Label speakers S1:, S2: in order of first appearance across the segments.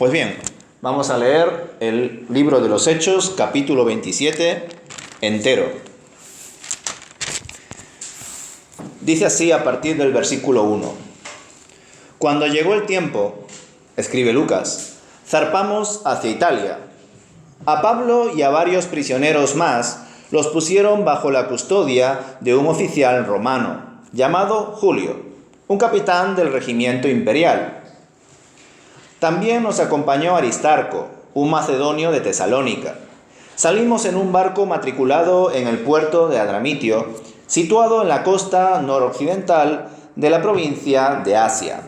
S1: Pues bien, vamos a leer el libro de los Hechos, capítulo 27, entero. Dice así a partir del versículo 1. Cuando llegó el tiempo, escribe Lucas, zarpamos hacia Italia. A Pablo y a varios prisioneros más los pusieron bajo la custodia de un oficial romano, llamado Julio, un capitán del regimiento imperial. También nos acompañó Aristarco, un macedonio de Tesalónica. Salimos en un barco matriculado en el puerto de Adramitio, situado en la costa noroccidental de la provincia de Asia.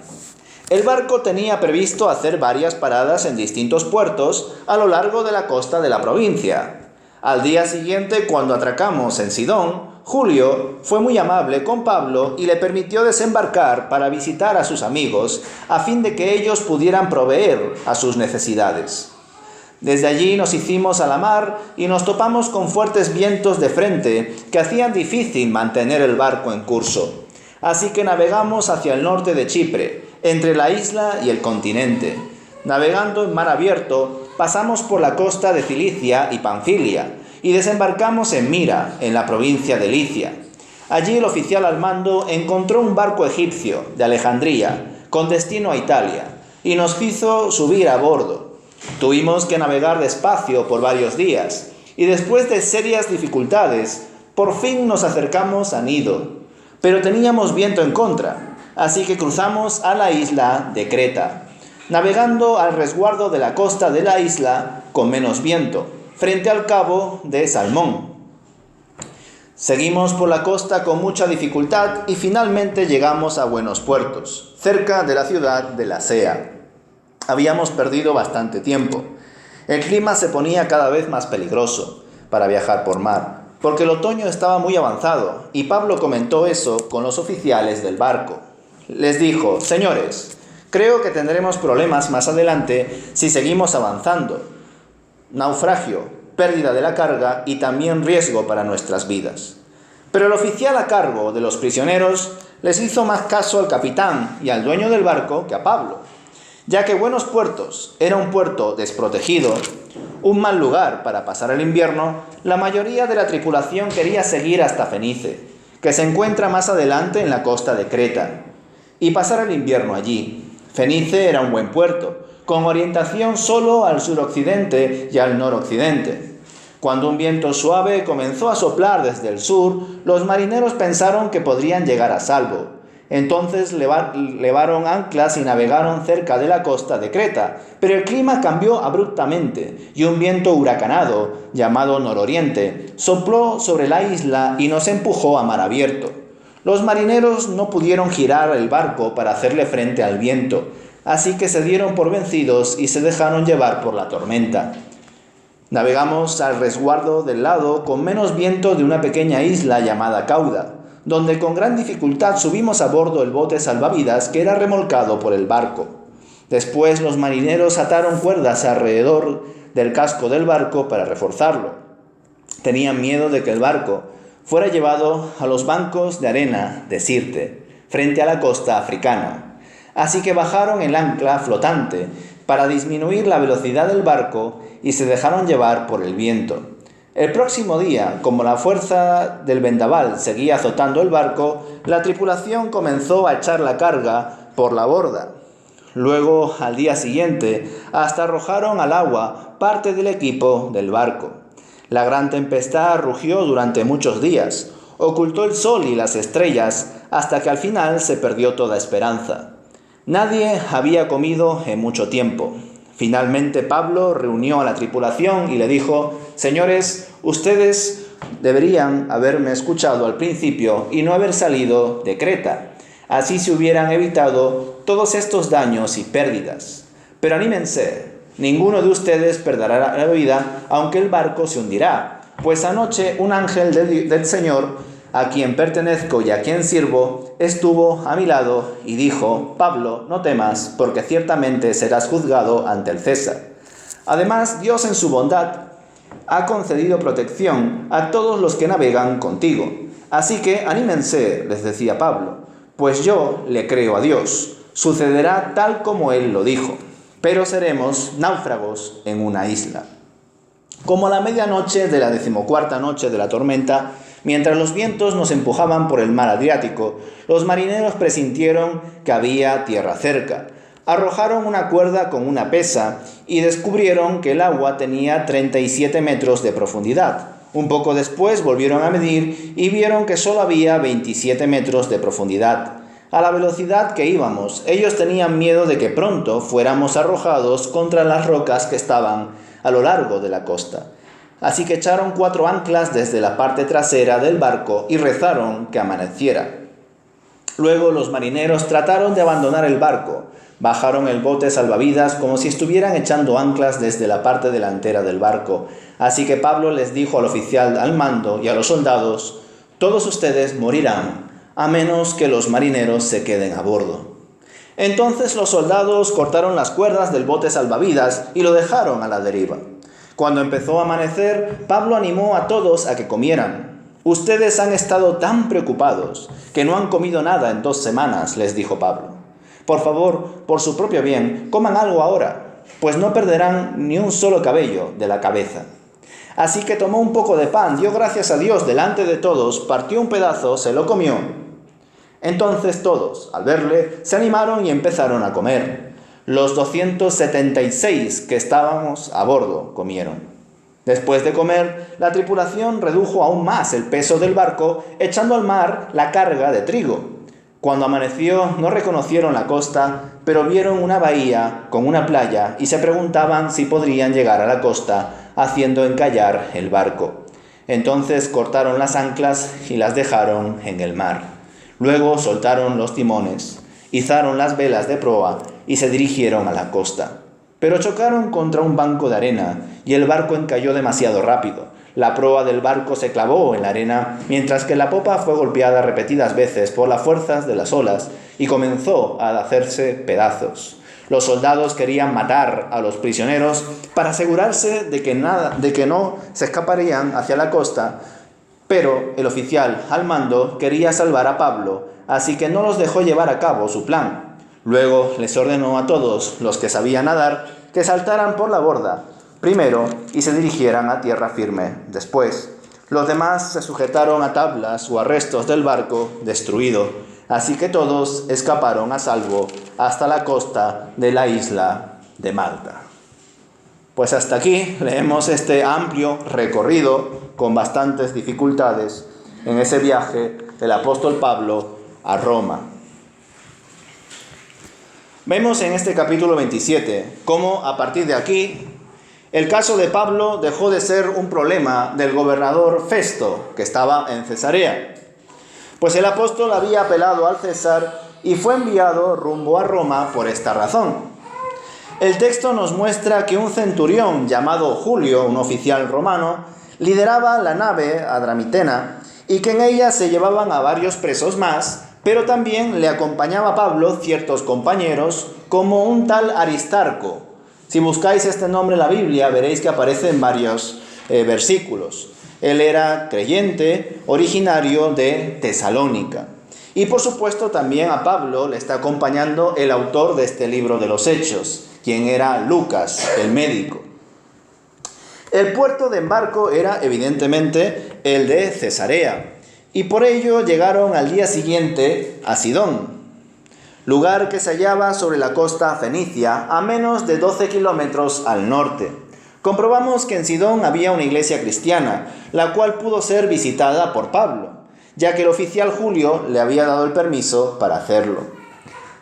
S1: El barco tenía previsto hacer varias paradas en distintos puertos a lo largo de la costa de la provincia. Al día siguiente, cuando atracamos en Sidón, Julio fue muy amable con Pablo y le permitió desembarcar para visitar a sus amigos, a fin de que ellos pudieran proveer a sus necesidades. Desde allí nos hicimos a la mar y nos topamos con fuertes vientos de frente que hacían difícil mantener el barco en curso. Así que navegamos hacia el norte de Chipre, entre la isla y el continente. Navegando en mar abierto, pasamos por la costa de Cilicia y Panfilia, y desembarcamos en Mira, en la provincia de Licia. Allí el oficial al mando encontró un barco egipcio de Alejandría, con destino a Italia, y nos hizo subir a bordo. Tuvimos que navegar despacio por varios días, y después de serias dificultades, por fin nos acercamos a Gnido. Pero teníamos viento en contra, así que cruzamos a la isla de Creta, navegando al resguardo de la costa de la isla con menos viento, frente al cabo de Salmón. Seguimos por la costa con mucha dificultad y finalmente llegamos a Buenos Puertos, cerca de la ciudad de Lasea. Habíamos perdido bastante tiempo. El clima se ponía cada vez más peligroso para viajar por mar, porque el otoño estaba muy avanzado, y Pablo comentó eso con los oficiales del barco. Les dijo: señores, creo que tendremos problemas más adelante si seguimos avanzando. Naufragio, pérdida de la carga y también riesgo para nuestras vidas. Pero el oficial a cargo de los prisioneros les hizo más caso al capitán y al dueño del barco que a Pablo, ya que Buenos Puertos era un puerto desprotegido, un mal lugar para pasar el invierno. La mayoría de la tripulación quería seguir hasta Fenice, que se encuentra más adelante en la costa de Creta, y pasar el invierno allí. Fenice era un buen puerto, con orientación solo al suroccidente y al noroccidente. Cuando un viento suave comenzó a soplar desde el sur, los marineros pensaron que podrían llegar a salvo. Entonces levaron anclas y navegaron cerca de la costa de Creta, pero el clima cambió abruptamente y un viento huracanado, llamado nororiente, sopló sobre la isla y nos empujó a mar abierto. Los marineros no pudieron girar el barco para hacerle frente al viento, así que se dieron por vencidos y se dejaron llevar por la tormenta. Navegamos al resguardo del lado con menos viento de una pequeña isla llamada Cauda, donde con gran dificultad subimos a bordo el bote salvavidas que era remolcado por el barco. Después los marineros ataron cuerdas alrededor del casco del barco para reforzarlo. Tenían miedo de que el barco fuera llevado a los bancos de arena de Sirte, frente a la costa africana. Así que bajaron el ancla flotante para disminuir la velocidad del barco y se dejaron llevar por el viento. El próximo día, como la fuerza del vendaval seguía azotando el barco, la tripulación comenzó a echar la carga por la borda. Luego, al día siguiente, hasta arrojaron al agua parte del equipo del barco. La gran tempestad rugió durante muchos días, ocultó el sol y las estrellas, hasta que al final se perdió toda esperanza. Nadie había comido en mucho tiempo. Finalmente Pablo reunió a la tripulación y le dijo: señores, ustedes deberían haberme escuchado al principio y no haber salido de Creta. Así se hubieran evitado todos estos daños y pérdidas. Pero anímense, ninguno de ustedes perderá la vida, aunque el barco se hundirá. Pues anoche un ángel del Señor, a quien pertenezco y a quien sirvo, estuvo a mi lado y dijo: Pablo, no temas, porque ciertamente serás juzgado ante el César. Además, Dios en su bondad ha concedido protección a todos los que navegan contigo. Así que anímense, les decía Pablo, pues yo le creo a Dios. Sucederá tal como Él lo dijo. pero seremos náufragos en una isla. Como a la medianoche de la 14ª noche de la tormenta, mientras los vientos nos empujaban por el mar Adriático, los marineros presintieron que había tierra cerca. Arrojaron una cuerda con una pesa y descubrieron que el agua tenía 37 metros de profundidad. Un poco después volvieron a medir y vieron que solo había 27 metros de profundidad. A la velocidad que íbamos, ellos tenían miedo de que pronto fuéramos arrojados contra las rocas que estaban a lo largo de la costa. Así que echaron 4 anclas desde la parte trasera del barco y rezaron que amaneciera. Luego los marineros trataron de abandonar el barco. Bajaron el bote salvavidas como si estuvieran echando anclas desde la parte delantera del barco. Así que Pablo les dijo al oficial al mando y a los soldados: «Todos ustedes morirán, a menos que los marineros se queden a bordo». Entonces los soldados cortaron las cuerdas del bote salvavidas y lo dejaron a la deriva. Cuando empezó a amanecer, Pablo animó a todos a que comieran. «Ustedes han estado tan preocupados que no han comido nada en 2 semanas», les dijo Pablo. «Por favor, por su propio bien, coman algo ahora, pues no perderán ni un solo cabello de la cabeza». Así que tomó un poco de pan, dio gracias a Dios delante de todos, partió un pedazo, se lo comió. Entonces todos, al verle, se animaron y empezaron a comer. Los 276 que estábamos a bordo comieron. Después de comer, la tripulación redujo aún más el peso del barco, echando al mar la carga de trigo. Cuando amaneció, no reconocieron la costa, pero vieron una bahía con una playa y se preguntaban si podrían llegar a la costa haciendo encallar el barco. Entonces cortaron las anclas y las dejaron en el mar. Luego soltaron los timones, izaron las velas de proa y se dirigieron a la costa. Pero chocaron contra un banco de arena y el barco encalló demasiado rápido. La proa del barco se clavó en la arena, mientras que la popa fue golpeada repetidas veces por las fuerzas de las olas y comenzó a hacerse pedazos. Los soldados querían matar a los prisioneros para asegurarse de que no se escaparían hacia la costa, pero el oficial al mando quería salvar a Pablo, así que no los dejó llevar a cabo su plan. Luego les ordenó a todos los que sabían nadar que saltaran por la borda primero y se dirigieran a tierra firme después. Los demás se sujetaron a tablas o a restos del barco destruido, así que todos escaparon a salvo hasta la costa de la isla de Malta. Pues hasta aquí leemos este amplio recorrido con bastantes dificultades en ese viaje del apóstol Pablo a Roma. Vemos en este capítulo 27 cómo a partir de aquí el caso de Pablo dejó de ser un problema del gobernador Festo, que estaba en Cesarea, pues el apóstol había apelado al César y fue enviado rumbo a Roma por esta razón. El texto nos muestra que un centurión llamado Julio, un oficial romano, lideraba la nave adramitena y que en ella se llevaban a varios presos más, pero también le acompañaba a Pablo ciertos compañeros como un tal Aristarco. Si buscáis este nombre en la Biblia, veréis que aparece en varios versículos. Él era creyente, originario de Tesalónica. Y por supuesto también a Pablo le está acompañando el autor de este libro de los Hechos, quien era Lucas, el médico. El puerto de embarco era evidentemente el de Cesarea, y por ello llegaron al día siguiente a Sidón, lugar que se hallaba sobre la costa fenicia, a menos de 12 kilómetros al norte. Comprobamos que en Sidón había una iglesia cristiana, la cual pudo ser visitada por Pablo, ya que el oficial Julio le había dado el permiso para hacerlo.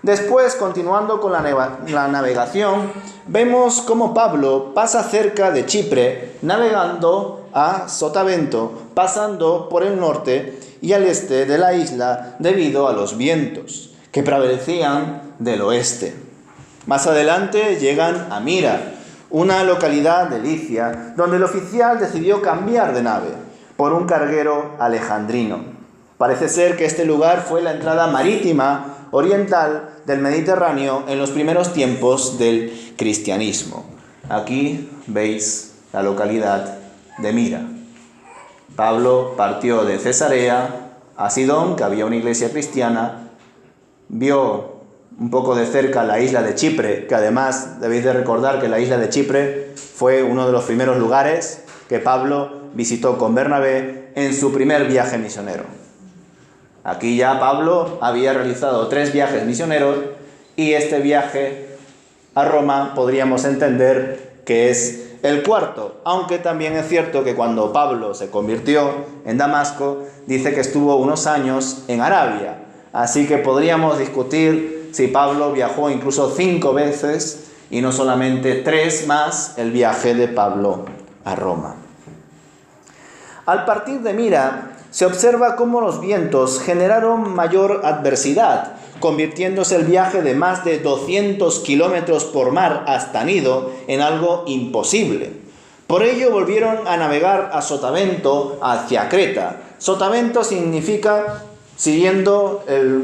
S1: Después, continuando con la navegación, vemos cómo Pablo pasa cerca de Chipre, navegando a Sotavento, pasando por el norte y al este de la isla debido a los vientos que prevalecían del oeste. Más adelante llegan a Mira, una localidad de Licia, donde el oficial decidió cambiar de nave por un carguero alejandrino. Parece ser que este lugar fue la entrada marítima oriental del Mediterráneo en los primeros tiempos del cristianismo. Aquí veis la localidad de Mira. Pablo partió de Cesarea a Sidón, que había una iglesia cristiana, vio un poco de cerca la isla de Chipre, que además debéis de recordar que la isla de Chipre fue uno de los primeros lugares que Pablo visitó con Bernabé en su primer viaje misionero. Aquí ya Pablo había realizado 3 viajes misioneros y este viaje a Roma podríamos entender que es el 4, aunque también es cierto que cuando Pablo se convirtió en Damasco, dice que estuvo unos años en Arabia. Así que podríamos discutir si Pablo viajó incluso 5 veces y no solamente 3 más el viaje de Pablo a Roma. Al partir de Mira, se observa cómo los vientos generaron mayor adversidad, convirtiéndose el viaje de más de 200 kilómetros por mar hasta Gnido en algo imposible. Por ello volvieron a navegar a Sotavento hacia Creta. Sotavento significa siguiendo el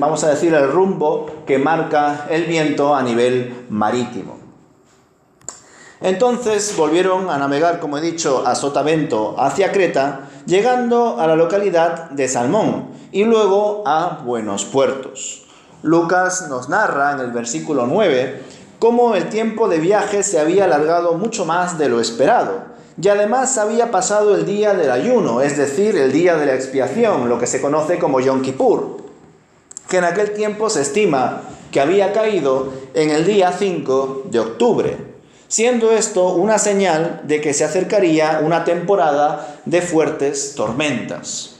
S1: rumbo que marca el viento a nivel marítimo. Entonces volvieron a navegar, como he dicho, a Sotavento hacia Creta, llegando a la localidad de Salmón y luego a Buenos Puertos. Lucas nos narra en el versículo 9 cómo el tiempo de viaje se había alargado mucho más de lo esperado y además había pasado el día del ayuno, es decir, el día de la expiación, lo que se conoce como Yom Kippur, que en aquel tiempo se estima que había caído en el día 5 de octubre, siendo esto una señal de que se acercaría una temporada de fuertes tormentas.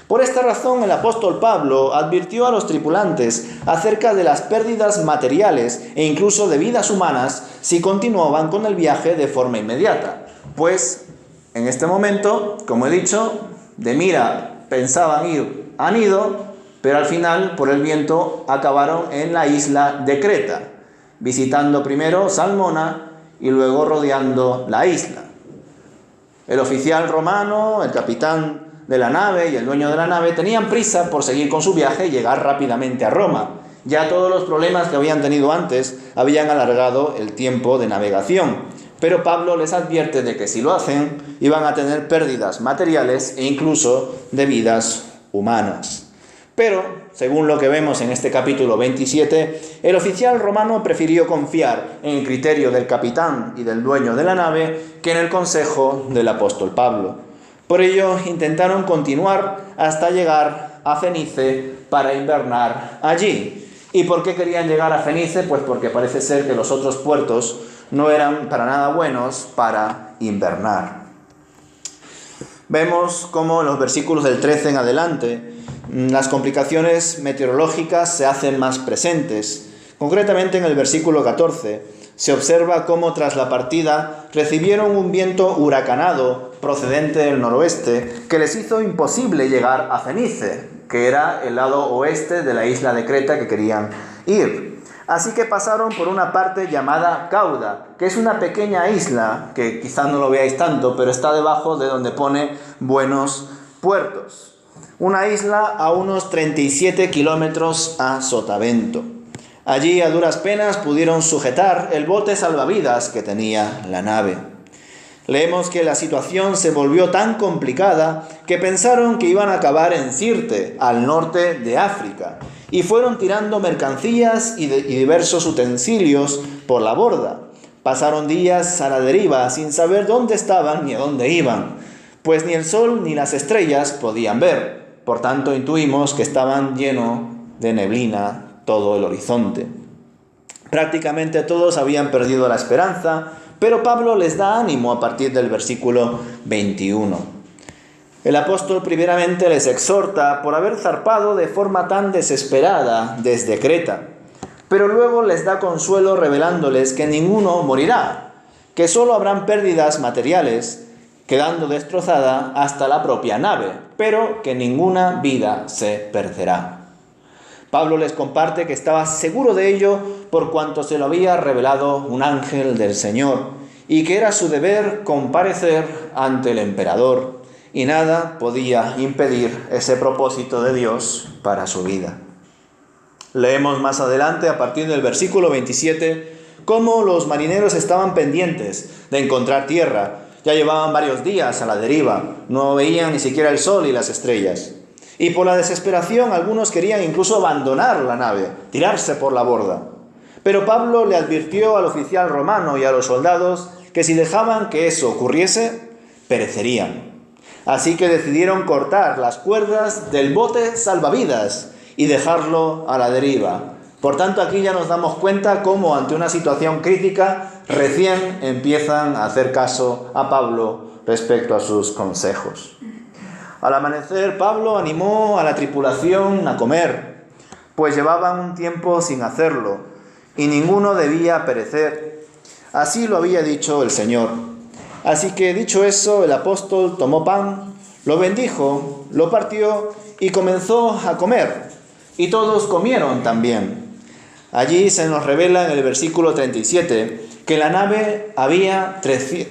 S1: Por esta razón, el apóstol Pablo advirtió a los tripulantes acerca de las pérdidas materiales e incluso de vidas humanas si continuaban con el viaje de forma inmediata. Pues, en este momento, como he dicho, de Mira pensaban ir a Gnido, pero al final, por el viento, acabaron en la isla de Creta, visitando primero Salmona y luego rodeando la isla. El oficial romano, el capitán de la nave y el dueño de la nave tenían prisa por seguir con su viaje y llegar rápidamente a Roma. Ya todos los problemas que habían tenido antes habían alargado el tiempo de navegación. Pero Pablo les advierte de que si lo hacen, iban a tener pérdidas materiales e incluso de vidas humanas. Pero, según lo que vemos en este capítulo 27, el oficial romano prefirió confiar en el criterio del capitán y del dueño de la nave que en el consejo del apóstol Pablo. Por ello, intentaron continuar hasta llegar a Fenice para invernar allí. ¿Y por qué querían llegar a Fenice? Pues porque parece ser que los otros puertos no eran para nada buenos para invernar. Vemos cómo en los versículos del 13 en adelante las complicaciones meteorológicas se hacen más presentes. Concretamente en el versículo 14 se observa cómo tras la partida recibieron un viento huracanado procedente del noroeste que les hizo imposible llegar a Fenice, que era el lado oeste de la isla de Creta que querían ir. Así que pasaron por una parte llamada Cauda, que es una pequeña isla, que quizás no lo veáis tanto, pero está debajo de donde pone Buenos Puertos. Una isla a unos 37 kilómetros a Sotavento. Allí a duras penas pudieron sujetar el bote salvavidas que tenía la nave. Leemos que la situación se volvió tan complicada que pensaron que iban a acabar en Sirte, al norte de África, y fueron tirando mercancías y diversos utensilios por la borda. Pasaron días a la deriva sin saber dónde estaban ni a dónde iban, pues ni el sol ni las estrellas podían ver. Por tanto, intuimos que estaban llenos de neblina todo el horizonte. Prácticamente todos habían perdido la esperanza, pero Pablo les da ánimo a partir del versículo 21. El apóstol primeramente les exhorta por haber zarpado de forma tan desesperada desde Creta, pero luego les da consuelo revelándoles que ninguno morirá, que solo habrán pérdidas materiales, quedando destrozada hasta la propia nave, pero que ninguna vida se perderá. Pablo les comparte que estaba seguro de ello por cuanto se lo había revelado un ángel del Señor y que era su deber comparecer ante el emperador y nada podía impedir ese propósito de Dios para su vida. Leemos más adelante a partir del versículo 27 cómo los marineros estaban pendientes de encontrar tierra. Ya llevaban varios días a la deriva, no veían ni siquiera el sol y las estrellas. Y por la desesperación algunos querían incluso abandonar la nave, tirarse por la borda. Pero Pablo le advirtió al oficial romano y a los soldados que si dejaban que eso ocurriese, perecerían. Así que decidieron cortar las cuerdas del bote salvavidas y dejarlo a la deriva. Por tanto, aquí ya nos damos cuenta cómo ante una situación crítica recién empiezan a hacer caso a Pablo respecto a sus consejos. Al amanecer, Pablo animó a la tripulación a comer, pues llevaban un tiempo sin hacerlo, y ninguno debía perecer. Así lo había dicho el Señor. Así que, dicho eso, el apóstol tomó pan, lo bendijo, lo partió y comenzó a comer. Y todos comieron también. Allí se nos revela en el versículo 37 que en la nave había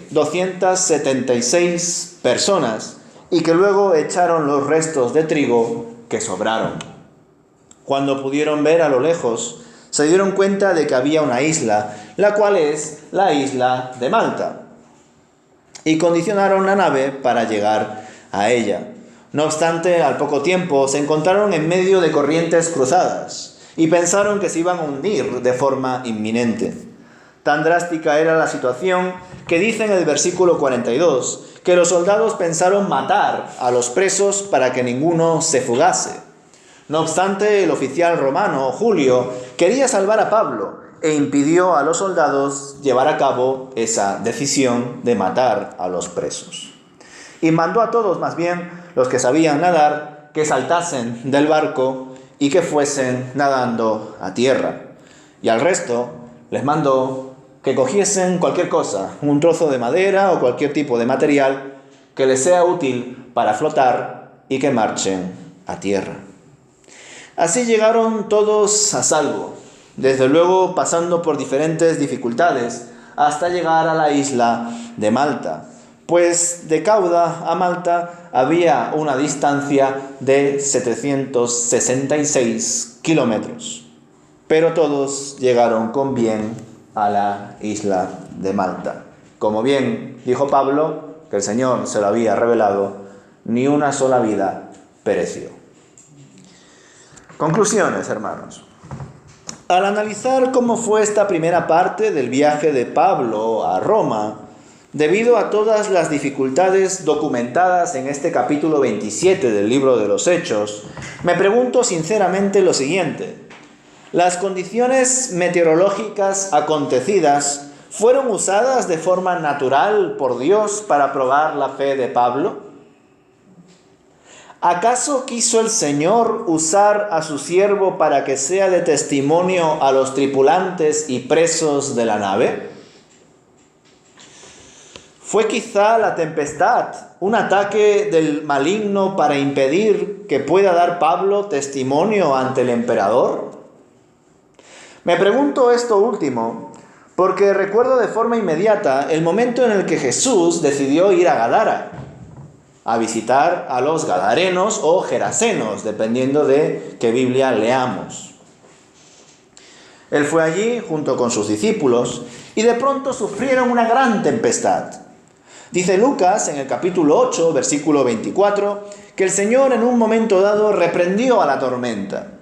S1: 276 personas y que luego echaron los restos de trigo que sobraron. Cuando pudieron ver a lo lejos, se dieron cuenta de que había una isla, la cual es la isla de Malta, y condicionaron la nave para llegar a ella. No obstante, al poco tiempo se encontraron en medio de corrientes cruzadas y pensaron que se iban a hundir de forma inminente. Tan drástica era la situación que dice en el versículo 42 que los soldados pensaron matar a los presos para que ninguno se fugase. No obstante, el oficial romano, Julio, quería salvar a Pablo e impidió a los soldados llevar a cabo esa decisión de matar a los presos. Y mandó a todos, más bien, los que sabían nadar, que saltasen del barco y que fuesen nadando a tierra. Y al resto les mandó que cogiesen cualquier cosa, un trozo de madera o cualquier tipo de material que les sea útil para flotar y que marchen a tierra. Así llegaron todos a salvo, desde luego pasando por diferentes dificultades hasta llegar a la isla de Malta, pues de Cauda a Malta había una distancia de 766 kilómetros. Pero todos llegaron con bien a la isla de Malta. Como bien dijo Pablo, que el Señor se lo había revelado, ni una sola vida pereció. Conclusiones, hermanos. Al analizar cómo fue esta primera parte del viaje de Pablo a Roma, debido a todas las dificultades documentadas en este capítulo 27 del libro de los Hechos, me pregunto sinceramente lo siguiente: ¿las condiciones meteorológicas acontecidas fueron usadas de forma natural por Dios para probar la fe de Pablo? ¿Acaso quiso el Señor usar a su siervo para que sea de testimonio a los tripulantes y presos de la nave? ¿Fue quizá la tempestad un ataque del maligno para impedir que pueda dar Pablo testimonio ante el emperador? Me pregunto esto último porque recuerdo de forma inmediata el momento en el que Jesús decidió ir a Gadara, a visitar a los gadarenos o gerasenos, dependiendo de qué Biblia leamos. Él fue allí junto con sus discípulos y de pronto sufrieron una gran tempestad. Dice Lucas en el capítulo 8, versículo 24, que el Señor en un momento dado reprendió a la tormenta,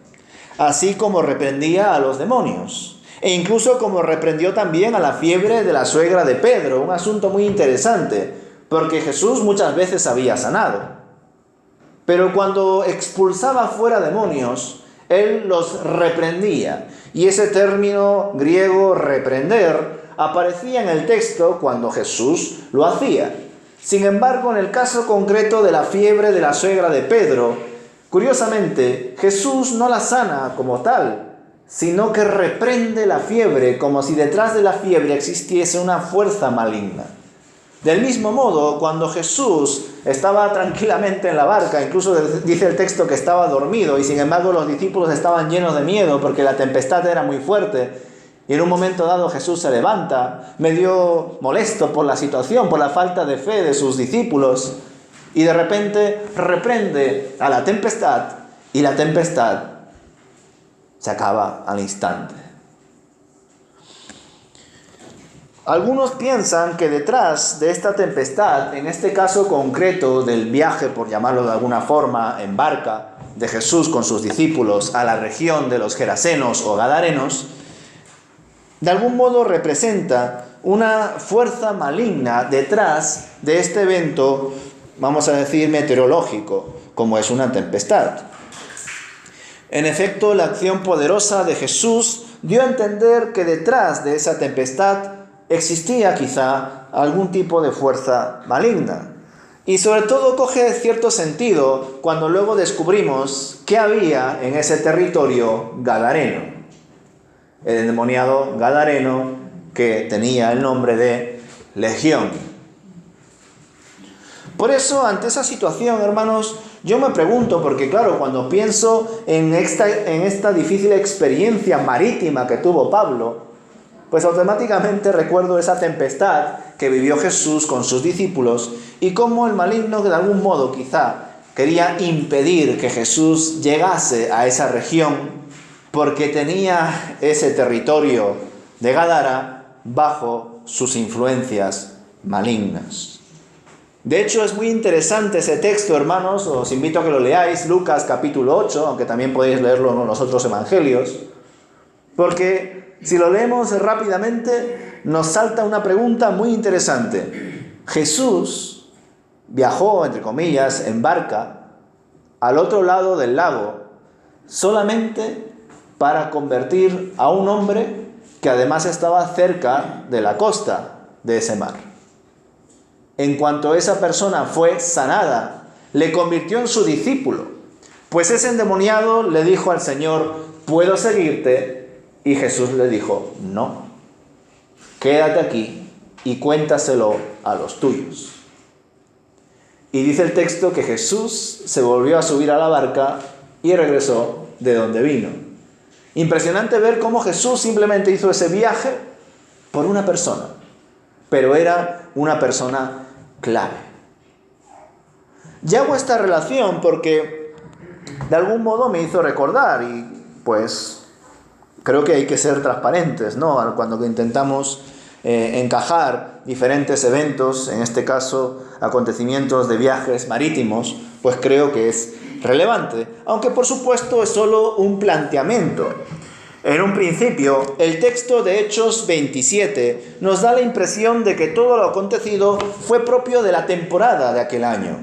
S1: así como reprendía a los demonios, e incluso como reprendió también a la fiebre de la suegra de Pedro, un asunto muy interesante, porque Jesús muchas veces había sanado. Pero cuando expulsaba fuera demonios, Él los reprendía, y ese término griego reprender aparecía en el texto cuando Jesús lo hacía. Sin embargo, en el caso concreto de la fiebre de la suegra de Pedro, curiosamente, Jesús no la sana como tal, sino que reprende la fiebre como si detrás de la fiebre existiese una fuerza maligna. Del mismo modo, cuando Jesús estaba tranquilamente en la barca, incluso dice el texto que estaba dormido, y sin embargo los discípulos estaban llenos de miedo porque la tempestad era muy fuerte, y en un momento dado Jesús se levanta, medio molesto por la situación, por la falta de fe de sus discípulos, y de repente reprende a la tempestad, y la tempestad se acaba al instante. Algunos piensan que detrás de esta tempestad, en este caso concreto del viaje, por llamarlo de alguna forma, en barca, de Jesús con sus discípulos a la región de los Gerasenos o Gadarenos, de algún modo representa una fuerza maligna detrás de este evento, vamos a decir, meteorológico, como es una tempestad. En efecto, la acción poderosa de Jesús dio a entender que detrás de esa tempestad existía quizá algún tipo de fuerza maligna. Y sobre todo coge cierto sentido cuando luego descubrimos qué había en ese territorio gadareno. El endemoniado gadareno que tenía el nombre de Legión. Por eso, ante esa situación, hermanos, yo me pregunto, porque claro, cuando pienso en esta difícil experiencia marítima que tuvo Pablo, pues automáticamente recuerdo esa tempestad que vivió Jesús con sus discípulos y cómo el maligno, que de algún modo quizá quería impedir que Jesús llegase a esa región porque tenía ese territorio de Gadara bajo sus influencias malignas. De hecho, es muy interesante ese texto, hermanos, os invito a que lo leáis, Lucas capítulo 8, aunque también podéis leerlo en los otros evangelios, porque si lo leemos rápidamente, nos salta una pregunta muy interesante. Jesús viajó, entre comillas, en barca, al otro lado del lago, solamente para convertir a un hombre que además estaba cerca de la costa de ese mar. En cuanto esa persona fue sanada, le convirtió en su discípulo, pues ese endemoniado le dijo al Señor: ¿puedo seguirte? Y Jesús le dijo: no, quédate aquí y cuéntaselo a los tuyos. Y dice el texto que Jesús se volvió a subir a la barca y regresó de donde vino. Impresionante ver cómo Jesús simplemente hizo ese viaje por una persona, pero era una persona clave. Y hago esta relación porque de algún modo me hizo recordar, y pues creo que hay que ser transparentes, ¿no? Cuando intentamos encajar diferentes eventos, en este caso acontecimientos de viajes marítimos, pues creo que es relevante, aunque por supuesto es solo un planteamiento. En un principio, el texto de Hechos 27 nos da la impresión de que todo lo acontecido fue propio de la temporada de aquel año,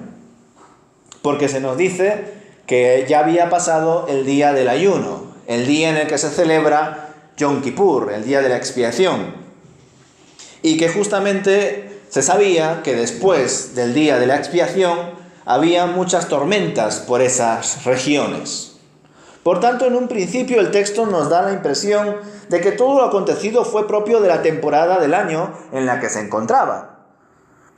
S1: porque se nos dice que ya había pasado el día del ayuno, el día en el que se celebra Yom Kippur, el día de la expiación, y que justamente se sabía que después del día de la expiación había muchas tormentas por esas regiones. Por tanto, en un principio el texto nos da la impresión de que todo lo acontecido fue propio de la temporada del año en la que se encontraba.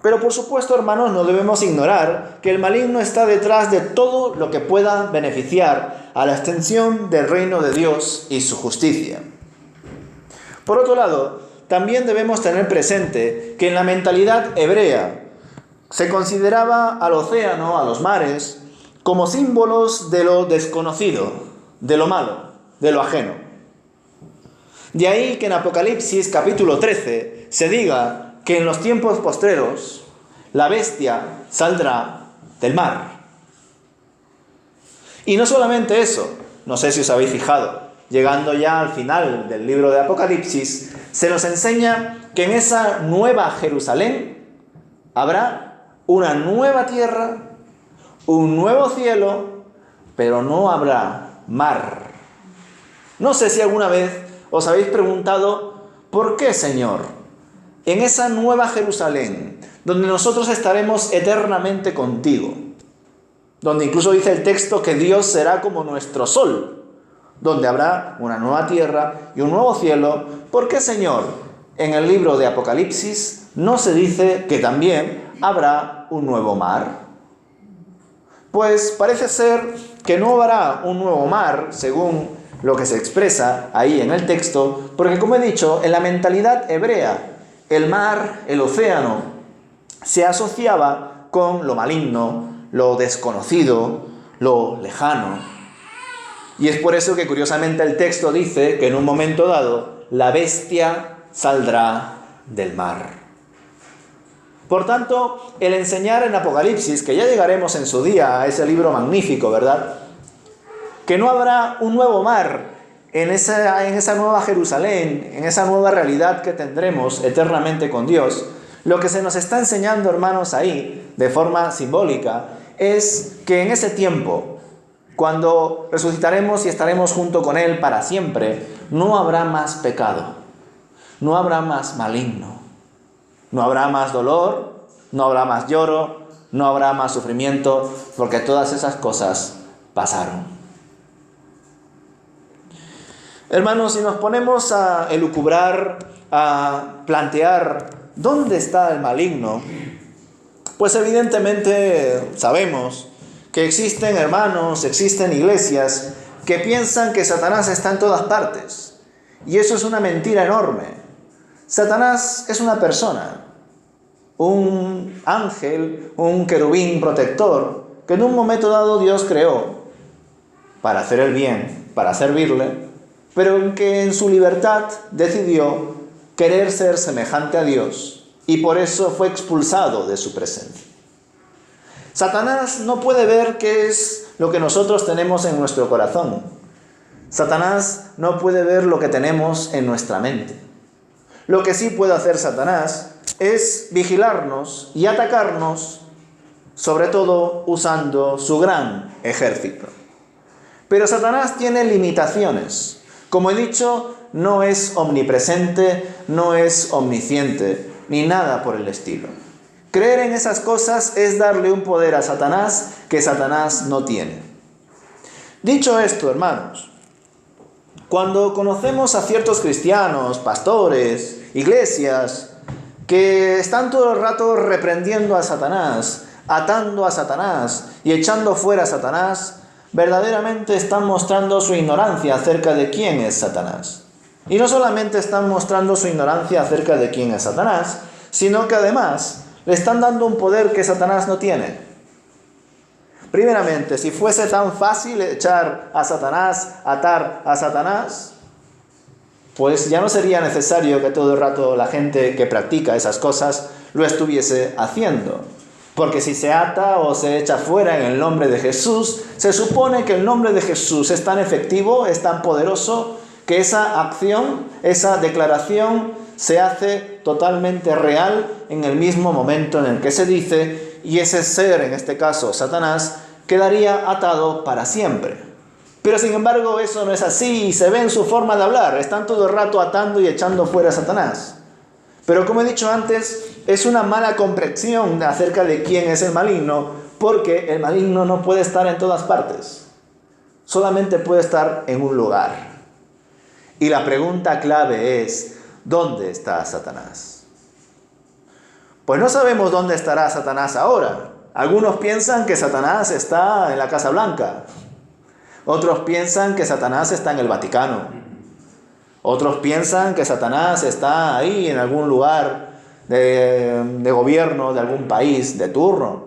S1: Pero por supuesto, hermanos, no debemos ignorar que el maligno está detrás de todo lo que pueda beneficiar a la extensión del reino de Dios y su justicia. Por otro lado, también debemos tener presente que en la mentalidad hebrea se consideraba al océano, a los mares, como símbolos de lo desconocido, de lo malo, de lo ajeno. De ahí que en Apocalipsis capítulo 13 se diga que en los tiempos postreros la bestia saldrá del mar. Y no solamente eso, no sé si os habéis fijado, llegando ya al final del libro de Apocalipsis, se nos enseña que en esa nueva Jerusalén habrá una nueva tierra, un nuevo cielo, pero no habrá mar. No sé si alguna vez os habéis preguntado: ¿por qué, Señor, en esa nueva Jerusalén, donde nosotros estaremos eternamente contigo, donde incluso dice el texto que Dios será como nuestro sol, donde habrá una nueva tierra y un nuevo cielo, ¿por qué, Señor, en el libro de Apocalipsis no se dice que también habrá un nuevo mar? Pues parece ser que no habrá un nuevo mar, según lo que se expresa ahí en el texto, porque, como he dicho, en la mentalidad hebrea, el mar, el océano, se asociaba con lo maligno, lo desconocido, lo lejano. Y es por eso que, curiosamente, el texto dice que en un momento dado la bestia saldrá del mar. Por tanto, el enseñar en Apocalipsis, que ya llegaremos en su día a ese libro magnífico, ¿verdad?, que no habrá un nuevo mar en esa nueva Jerusalén, en esa nueva realidad que tendremos eternamente con Dios. Lo que se nos está enseñando, hermanos, ahí, de forma simbólica, es que en ese tiempo, cuando resucitaremos y estaremos junto con Él para siempre, no habrá más pecado, no habrá más maligno, no habrá más dolor, no habrá más lloro, no habrá más sufrimiento, porque todas esas cosas pasaron. Hermanos, si nos ponemos a elucubrar, a plantear dónde está el maligno, pues evidentemente sabemos que existen hermanos, existen iglesias que piensan que Satanás está en todas partes. Y eso es una mentira enorme. Satanás es una persona, un ángel, un querubín protector, que en un momento dado Dios creó para hacer el bien, para servirle, pero que en su libertad decidió querer ser semejante a Dios y por eso fue expulsado de su presencia. Satanás no puede ver qué es lo que nosotros tenemos en nuestro corazón. Satanás no puede ver lo que tenemos en nuestra mente. Lo que sí puede hacer Satanás es vigilarnos y atacarnos, sobre todo usando su gran ejército. Pero Satanás tiene limitaciones. Como he dicho, no es omnipresente, no es omnisciente, ni nada por el estilo. Creer en esas cosas es darle un poder a Satanás que Satanás no tiene. Dicho esto, hermanos, cuando conocemos a ciertos cristianos, pastores, iglesias, que están todo el rato reprendiendo a Satanás, atando a Satanás y echando fuera a Satanás, verdaderamente están mostrando su ignorancia acerca de quién es Satanás. Y no solamente están mostrando su ignorancia acerca de quién es Satanás, sino que además le están dando un poder que Satanás no tiene. Primeramente, si fuese tan fácil echar a Satanás, atar a Satanás, pues ya no sería necesario que todo el rato la gente que practica esas cosas lo estuviese haciendo. Porque si se ata o se echa fuera en el nombre de Jesús, se supone que el nombre de Jesús es tan efectivo, es tan poderoso, que esa acción, esa declaración se hace totalmente real en el mismo momento en el que se dice, y ese ser, en este caso Satanás, quedaría atado para siempre. Pero sin embargo eso no es así y se ve en su forma de hablar. Están todo el rato atando y echando fuera a Satanás. Pero como he dicho antes, es una mala comprensión acerca de quién es el maligno, porque el maligno no puede estar en todas partes. Solamente puede estar en un lugar. Y la pregunta clave es, ¿dónde está Satanás? Pues no sabemos dónde estará Satanás ahora. Algunos piensan que Satanás está en la Casa Blanca. Otros piensan que Satanás está en el Vaticano. Otros piensan que Satanás está ahí en algún lugar de gobierno de algún país de turno.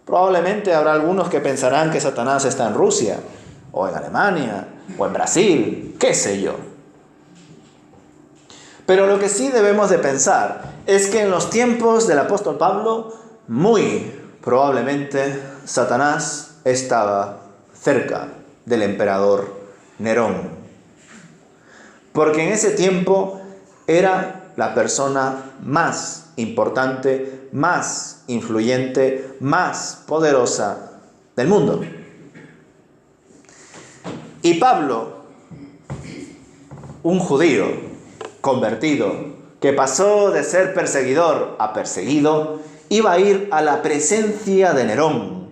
S1: Probablemente habrá algunos que pensarán que Satanás está en Rusia, o en Alemania, o en Brasil, qué sé yo. Pero lo que sí debemos de pensar es que en los tiempos del apóstol Pablo, muy probablemente Satanás estaba cerca del emperador Nerón. Porque en ese tiempo era la persona más importante, más influyente, más poderosa del mundo. Y Pablo, un judío convertido, que pasó de ser perseguidor a perseguido, iba a ir a la presencia de Nerón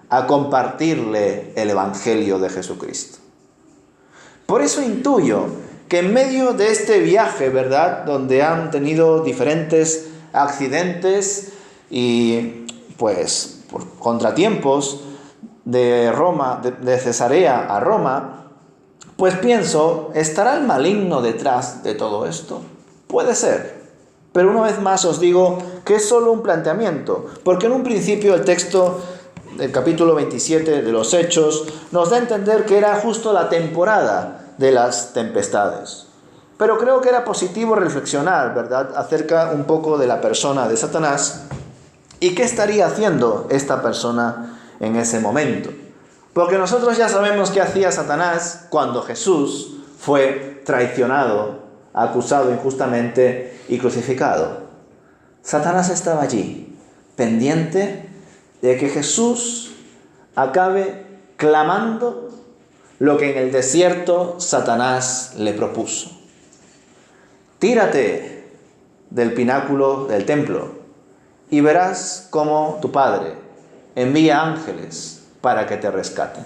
S1: a compartirle el Evangelio de Jesucristo. Por eso intuyo que en medio de este viaje, ¿verdad?, donde han tenido diferentes accidentes y pues por contratiempos de Roma, de Cesarea a Roma, pues pienso, ¿estará el maligno detrás de todo esto? Puede ser, pero una vez más os digo que es solo un planteamiento, porque en un principio el texto del capítulo 27 de los Hechos nos da a entender que era justo la temporada de las tempestades. Pero creo que era positivo reflexionar, ¿verdad?, acerca un poco de la persona de Satanás y qué estaría haciendo esta persona en ese momento. Porque nosotros ya sabemos qué hacía Satanás cuando Jesús fue traicionado, acusado injustamente y crucificado. Satanás estaba allí, pendiente de que Jesús acabe clamando lo que en el desierto Satanás le propuso. Tírate del pináculo del templo y verás cómo tu Padre envía ángeles para que te rescaten.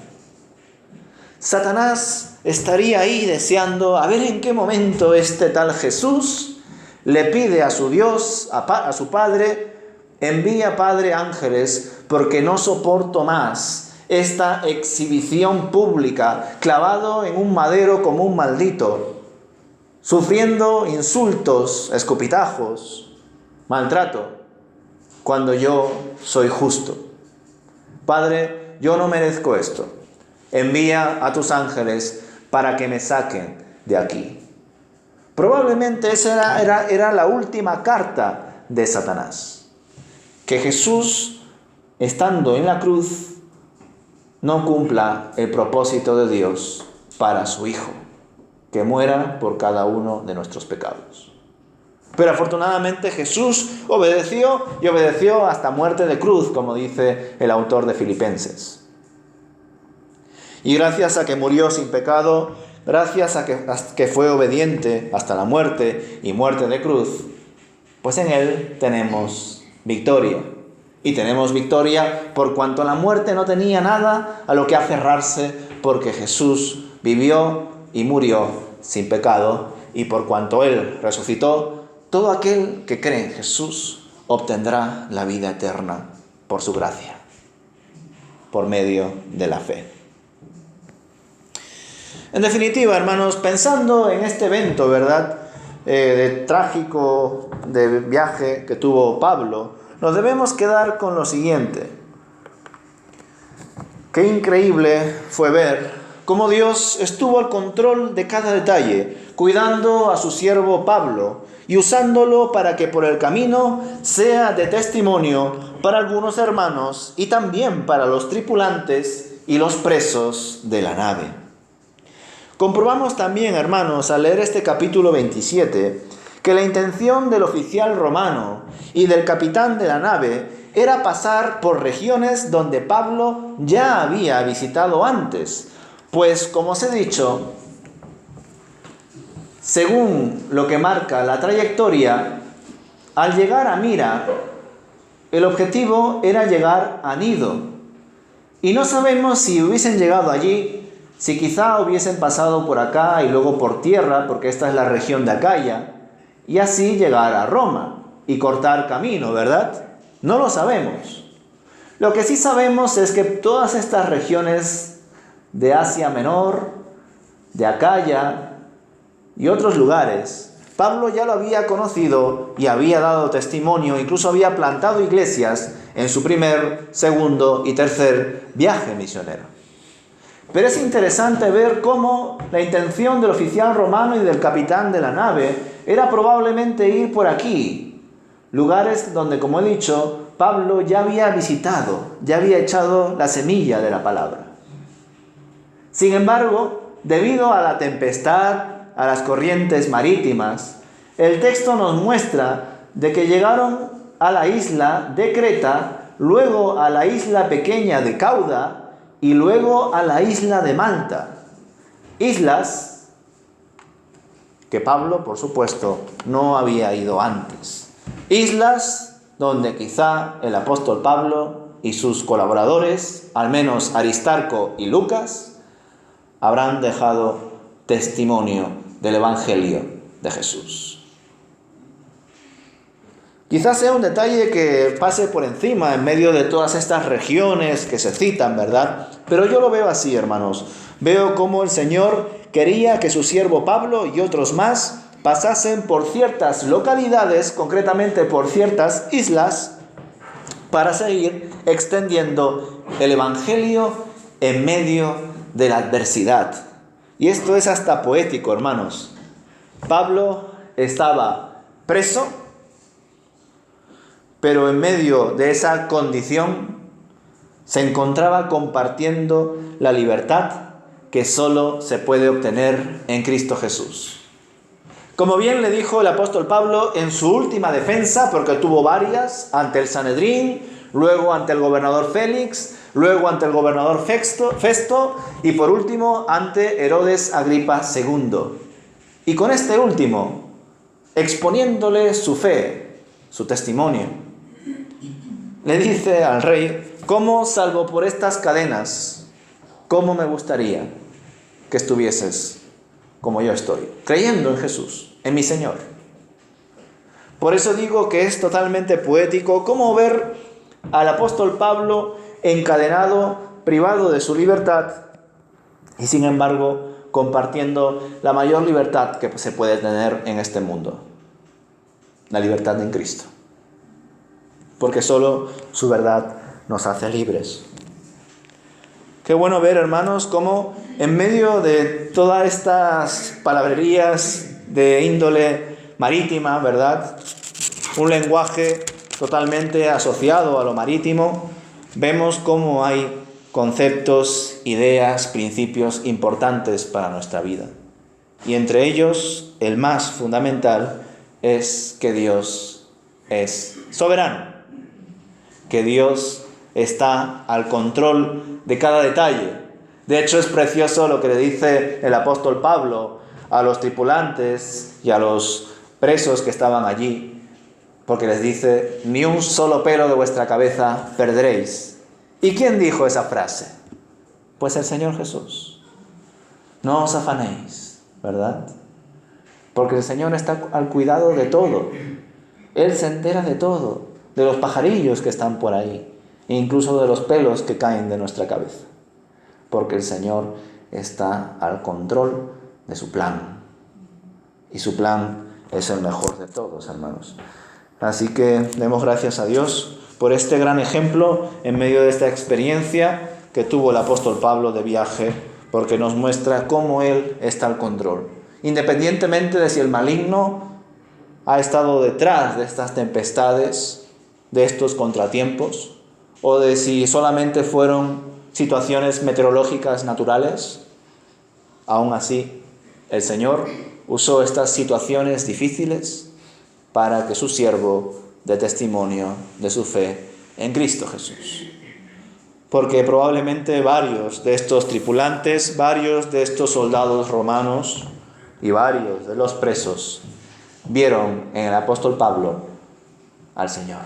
S1: Satanás estaría ahí deseando a ver en qué momento este tal Jesús le pide a su Dios, a su Padre: envía, Padre, ángeles, porque no soporto más esta exhibición pública, clavado en un madero como un maldito, sufriendo insultos, escupitajos, maltrato, cuando yo soy justo. Padre, yo no merezco esto. Envía a tus ángeles para que me saquen de aquí. Probablemente esa era la última carta de Satanás. Que Jesús, estando en la cruz, no cumpla el propósito de Dios para su Hijo, que muera por cada uno de nuestros pecados. Pero afortunadamente Jesús obedeció, y obedeció hasta muerte de cruz, como dice el autor de Filipenses. Y gracias a que murió sin pecado, gracias a que fue obediente hasta la muerte y muerte de cruz, pues en Él tenemos victoria. Y tenemos victoria por cuanto la muerte no tenía nada a lo que aferrarse, porque Jesús vivió y murió sin pecado, y por cuanto Él resucitó, todo aquel que cree en Jesús obtendrá la vida eterna por su gracia, por medio de la fe. En definitiva, hermanos, pensando en este evento, ¿verdad?, de trágico de viaje que tuvo Pablo, nos debemos quedar con lo siguiente. Qué increíble fue ver cómo Dios estuvo al control de cada detalle, cuidando a su siervo Pablo y usándolo para que por el camino sea de testimonio para algunos hermanos y también para los tripulantes y los presos de la nave. Comprobamos también, hermanos, al leer este capítulo 27, que la intención del oficial romano y del capitán de la nave era pasar por regiones donde Pablo ya había visitado antes, pues, como os he dicho, según lo que marca la trayectoria, al llegar a Mira, el objetivo era llegar a Gnido. Y no sabemos si hubiesen llegado allí, si quizá hubiesen pasado por acá y luego por tierra, porque esta es la región de Acaya, y así llegar a Roma y cortar camino, ¿verdad? No lo sabemos. Lo que sí sabemos es que todas estas regiones de Asia Menor, de Acaya y otros lugares, Pablo ya lo había conocido y había dado testimonio, incluso había plantado iglesias en su primer, segundo y tercer viaje misionero. Pero es interesante ver cómo la intención del oficial romano y del capitán de la nave era probablemente ir por aquí, lugares donde, como he dicho, Pablo ya había visitado, ya había echado la semilla de la palabra. Sin embargo, debido a la tempestad, a las corrientes marítimas, el texto nos muestra de que llegaron a la isla de Creta, luego a la isla pequeña de Cauda y luego a la isla de Malta. Islas que Pablo, por supuesto, no había ido antes. Islas donde quizá el apóstol Pablo y sus colaboradores, al menos Aristarco y Lucas, habrán dejado testimonio del Evangelio de Jesús. Quizás sea un detalle que pase por encima en medio de todas estas regiones que se citan, ¿verdad? Pero yo lo veo así, hermanos. Veo cómo el Señor quería que su siervo Pablo y otros más pasasen por ciertas localidades, concretamente por ciertas islas, para seguir extendiendo el Evangelio en medio de la adversidad. Y esto es hasta poético, hermanos. Pablo estaba preso, pero en medio de esa condición Se encontraba compartiendo la libertad que solo se puede obtener en Cristo Jesús. Como bien le dijo el apóstol Pablo en su última defensa, porque tuvo varias, ante el Sanedrín, luego ante el gobernador Félix, luego ante el gobernador Festo y por último ante Herodes Agripa II. Y con este último, exponiéndole su fe, su testimonio, le dice al rey: ¿cómo, salvo por estas cadenas, cómo me gustaría que estuvieses como yo estoy, creyendo en Jesús, en mi Señor? Por eso digo que es totalmente poético cómo ver al apóstol Pablo encadenado, privado de su libertad y sin embargo compartiendo la mayor libertad que se puede tener en este mundo, la libertad en Cristo, porque solo su verdad nos hace libres. Qué bueno ver, hermanos, cómo en medio de todas estas palabrerías de índole marítima, ¿verdad?, un lenguaje totalmente asociado a lo marítimo, vemos cómo hay conceptos, ideas, principios importantes para nuestra vida. Y entre ellos, el más fundamental es que Dios es soberano, que Dios está al control de cada detalle. De hecho, es precioso lo que le dice el apóstol Pablo a los tripulantes y a los presos que estaban allí, porque les dice: ni un solo pelo de vuestra cabeza perderéis. ¿Y quién dijo esa frase? Pues el Señor Jesús. No os afanéis, ¿verdad? Porque el Señor está al cuidado de todo. Él se entera de todo, de los pajarillos que están por ahí, e incluso de los pelos que caen de nuestra cabeza. Porque el Señor está al control de su plan. Y su plan es el mejor de todos, hermanos. Así que demos gracias a Dios por este gran ejemplo en medio de esta experiencia que tuvo el apóstol Pablo de viaje, porque nos muestra cómo Él está al control. Independientemente de si el maligno ha estado detrás de estas tempestades, de estos contratiempos, o de si solamente fueron situaciones meteorológicas naturales, aún así el Señor usó estas situaciones difíciles para que su siervo dé testimonio de su fe en Cristo Jesús. Porque probablemente varios de estos tripulantes, varios de estos soldados romanos y varios de los presos vieron en el apóstol Pablo al Señor.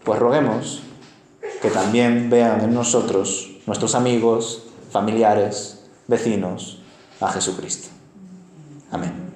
S1: Pues roguemos que también vean en nosotros, nuestros amigos, familiares, vecinos, a Jesucristo. Amén.